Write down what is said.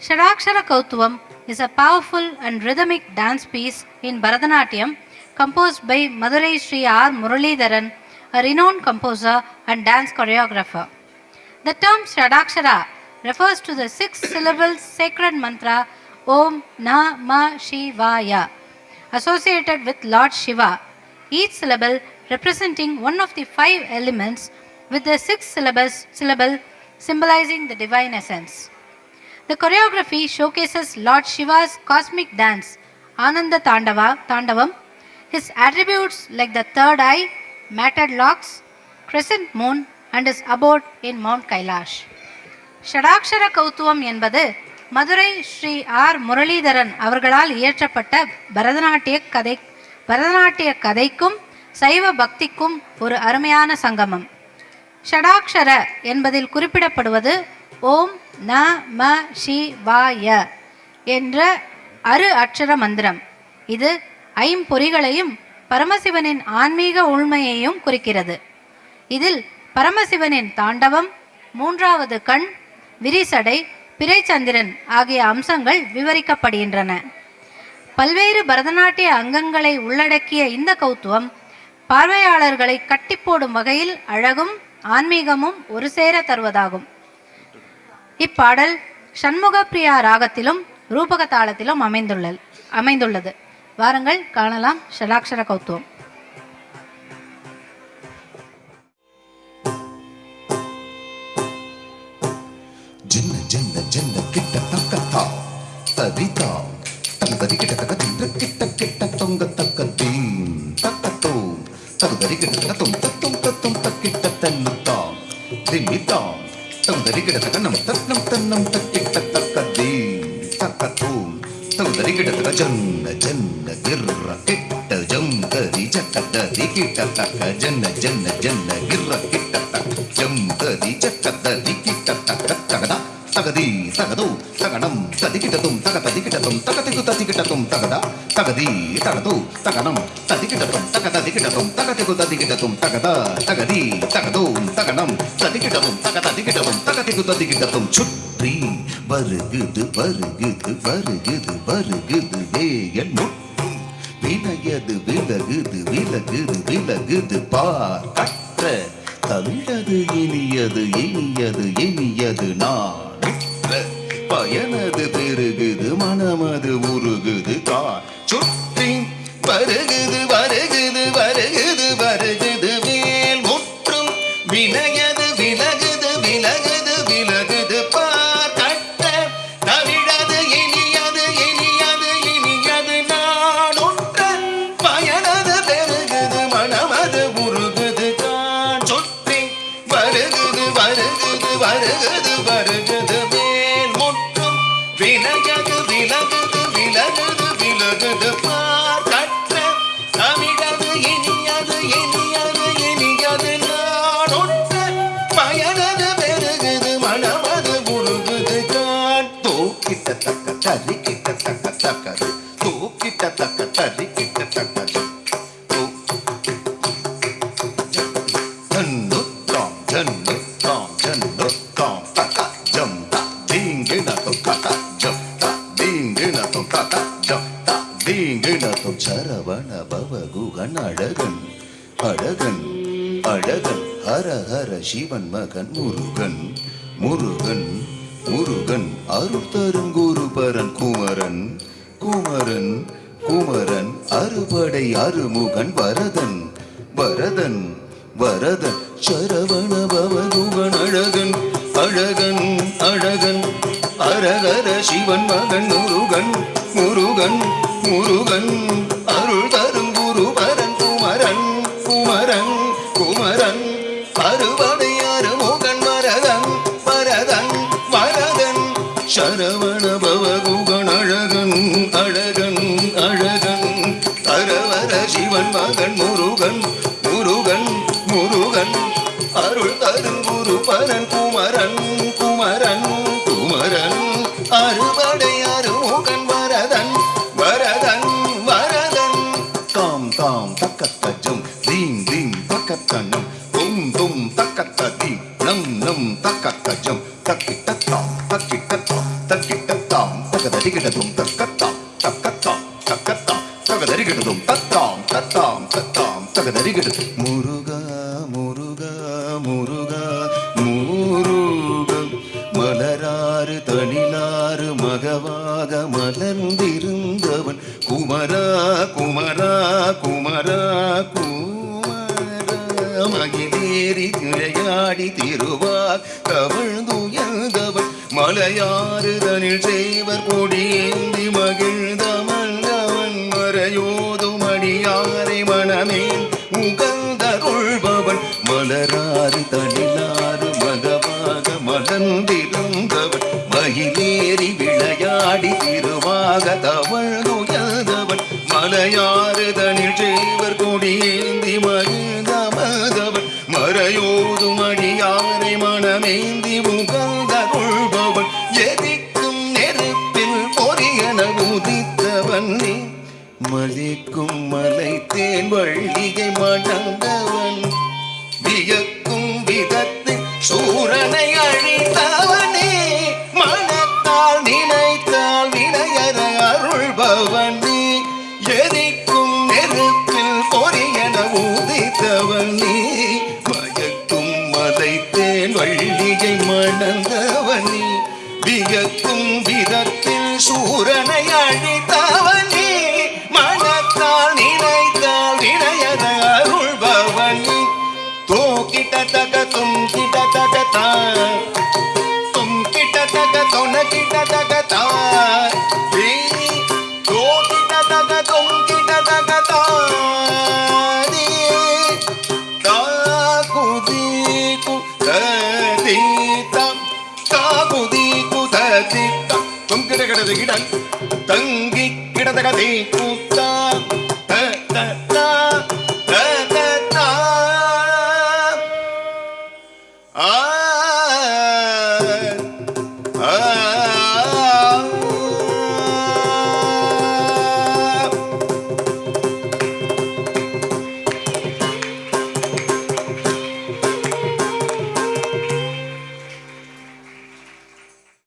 Shadakshara Kautvam is a powerful and rhythmic dance piece in Bharatanatyam composed by Madurai Sri R. Muralidharan, a renowned composer and dance choreographer. The term Shadakshara refers to the 6-syllable sacred mantra Om Namah Shivaya, associated with Lord Shiva, each syllable representing one of the 5 elements, with the 6th syllable symbolizing the divine essence. The choreography showcases Lord Shiva's cosmic dance, Ananda Tandavam, his attributes like the third eye, matted locks, crescent moon, and his abode in Mount Kailash. ஷடாக்ஷர கௌத்துவம் என்பது Madurai Sri R Muralidharan அவர்களால் இயற்றப்பட்ட பரதநாட்டிய கதைக்கும் சைவ பக்திக்கும் ஒரு அருமையான சங்கமம். ஷடாக்ஷர என்பதில் குறிப்பிடப்படுவது ஓம் நம சிவாய என்ற அக்ஷர மந்திரம். இது ஐம்பொறிகளையும் பரமசிவனின் ஆன்மீக உண்மையையும் குறிக்கிறது. இதில் பரமசிவனின் தாண்டவம், 3வது கண், விரிசடை, பிறைச்சந்திரன் ஆகிய அம்சங்கள் விவரிக்கப்படுகின்றன. பல்வேறு பரதநாட்டிய அங்கங்களை உள்ளடக்கிய இந்த கௌத்துவம் பார்வையாளர்களை கட்டிப்போடும் வகையில் அழகும் ஆன்மீகமும் ஒரு சேர தருவதாகும். இப்பாடல் ஷண்முகப்பிரியா ராகத்திலும் ரூபக தாளத்திலும் அமைந்துள்ளது. வாருங்கள் காணலாம் ஷடாக்ஷர கௌத்துவம். ஜன்ன ஜன்ன ஜன்ன கிட்ட தக்கத்தா தரிதா தங்கதரி கிட்ட தக்க தின்ற கிட்ட கிட்ட தொங்க தக்க தீம் தக்கத்தோ தங்கதரி கிட்ட தக்க தொம் தத்தும் தத்தும் தக்கிட்ட தன்னுத்தா திமிதா தங்கதரி கிட்ட தக்க நம் தன்னம் தன்னம் தக்கிட்ட தக்க தீம் தக்கத்தோ தங்கதரி கிட்ட தக்க ஜன்ன ஜன்ன கிர்ர கிட்ட ஜங்கரி ஜக்கதரி கிட்ட தக்க ஜன்ன ஜன்ன ஜன்ன கிர்ர கிட்ட தக்க ஜங்கரி ஜக்கதரி கிட்ட தக்க தகதா தகதி தகதோ தகனம் ததிக்கிட்டதும் தக ததிக்கிட்டதும் தகதிக்கு ததிக்கிட்டதும் தகதா தகதி தகதோ தகனம் ததிக்கிட்டதும் தக ததிக்கிட்டதும் தகதிக்கு ததிக்கிட்டதும் தகதா தகதி தகதோ தகனம் ததிக்கிட்டதும் தக ததிக்கிட்டதும் தகதிக்கு ததிக்கிட்டதும் சுற்றி வருகுது வருகுது வருகுது வருகுது வேயன் முட்டும் வினயது விலகுது விலகுது விலகுது பார் கற்ற தவிழது இனியது இனியது இனியது நான் பயனது பெருகுது மனமது உருகுது கார் சுற்றி வருகுது வருகுது வருகுது வருகுது மேல் முற்றும் வினயது விலகுது விலகுது விலகுது பார் கட்ட தவிழது இனியது இனியது இனியது நானுற்ற பயனது பெருகுது மனமது உருகுது கார் சுற்றி வருகுது வருகுது வருகுது வருகுது விலகுது விலகுது விலகுது விலகுது பார் கற்ற தமிழது இனியது இனியது இனியது நாடொற்ற பயனது பெருகுது மனமது உருகுது கான் தூக்கிட்ட தக்க தறி கிட்ட தக்க தக்கது தூக்கிட்ட தக்க தறி கிட்ட தக்கது ஜன்னுத்தாம் ஜன்னுத்தாம் ஜன்னுத்தாம் தக்க ஜம் தீங்கின தொக்கத சரவண பவகுகன் அழகன் அழகன் அழகன் ஹர ஹர சிவன் மகன் முருகன் முருகன் முருகன் அருள் தரும் குருபரன் குமரன் குமரன் குமரன் அறுபடை அருமுகன் வரதன் வரதன் வரதன் சரவண பவகுகன் அழகன் அழகன் அழகன் ஹரஹர சிவன் மகன் முருகன் முருகன் முருகன் அருள் தரும் குருபரன் குமரன் குமரன் குமரன் அறுபடை அறுமுகன் வரதன் வரதன் வரதன் சரவண பவகுகன் அழகன் அழகன் அழகன் ஹரஹர சிவன் மகன் முருகன் முருகன் முருகன் அருள் தரும் குருபரன் குமரன் குமரன் குமரன் அறுபடை அறுமுகன் வரதன் வரதன் வரதன் தாம் தாம் தக்கத்தஜம் தீம் தீம் தக்கத்தனம் தும் தும் தக்கத்ததி நம் நம் தக்கத்தஜம் தக்கிட்டத்தாம் தக்கிட்டத்தாம் தக்கிட்டத்தா தகதரிகிடதும் தக்கத்தாம் தக்கத்தாம் தக்கத்தாம் தகதரிகிடதும் தத்தாம் தத்தாம் தத்தாம் தகதரிகிடது முருகா முருகா முருகா முருகா மலராறு தனிலாறு மகவாக மலர்ந்திருந்தவன் குமரா குமரா குமரா குமரா மகிழேறி விளையாடி திருவார் தவழ்ந்துயர்ந்தவன் மலையாறுதனில் செய்வர் கொடியேந்தி மகிழ்ந்தமன்றவன் மறையோதும் அடியாரை மனமேல் முகந்தருள்பவன் மலராறு தனிலாறு மகவாக மலர்ந்திருந்தவன் மகிழேறி விளையாடி திருவாக தவழ்ந்துயர்ந்தவன் மலையாறுதனில் செய்வர் கொடியேந்தி மகிழ்ந்தமர்ந்தவன் மறையோதும் அடியாரை மனமேந்தி முகந்தருள்பவன் எதிக்கும் நெருப்பில் பொறியன உதித்தவன் நீ மலிக்கும் மலை தேன் வள்ளிகை மணந்தவன் வியக்கும் விதத்தில் சூரனை அழித்தவனே மனத்தால் நினைத்தால் வினையற அருள்பவன் நீ எதிக்கும் நெருப்பில் பொறியன உதித்தவன் நீ மயக்கும் மலை தேன் வள்ளிகை மணந்தவன் நீ வியக்கும் விதத்தில் சூரனை அழித்தவன் நீ மனத்தால் நினைத்தால் வினையற அருள்பவன் நீ தோக்கிட்ட தக துங்கிட்ட தக துங்கிட்ட தக தொனக்கிட்ட தக தோக்கிட்ட தக துங்கிட்ட தக தாகுதி குதீதம் தாகுதி குதீதம் துங்கிட கிடது கிடன் தங்கி கிடதகதே கூத்தா ஆ